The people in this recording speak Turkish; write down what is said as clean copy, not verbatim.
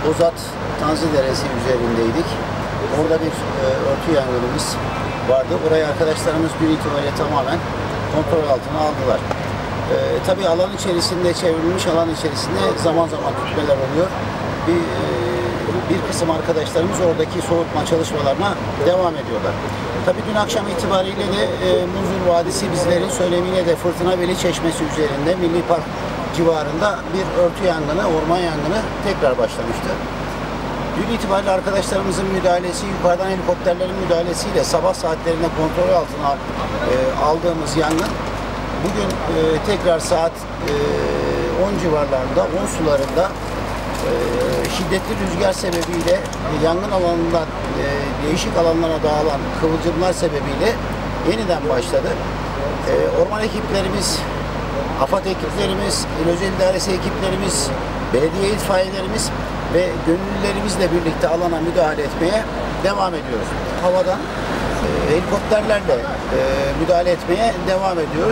Bozat Tanzi Deresi üzerindeydik. Orada bir örtü yangınımız vardı. Orayı arkadaşlarımız gün itibariyle tamamen kontrol altına aldılar. Tabii alan içerisinde, çevrilmiş alan içerisinde zaman zaman tütmeler oluyor. Bir kısım arkadaşlarımız oradaki soğutma çalışmalarına devam ediyorlar. Tabii dün akşam itibariyle de Muzur Vadisi bizlerin söylemiyle de Fırtınabeli Çeşmesi üzerinde Milli Park civarında bir örtü yangını, orman yangını tekrar başlamıştı. Dün itibariyle arkadaşlarımızın müdahalesi, yukarıdan helikopterlerin müdahalesiyle sabah saatlerinde kontrol altına aldığımız yangın bugün tekrar saat 10 civarlarında, 10 sularında şiddetli rüzgar sebebiyle yangın alanından değişik alanlara dağılan kıvılcımlar sebebiyle yeniden başladı. Orman ekiplerimiz, AFAD ekiplerimiz, İl Özel İdaresi ekiplerimiz, belediye itfaiyelerimiz ve gönüllülerimizle birlikte alana müdahale etmeye devam ediyoruz. Havadan helikopterlerle müdahale etmeye devam ediyoruz.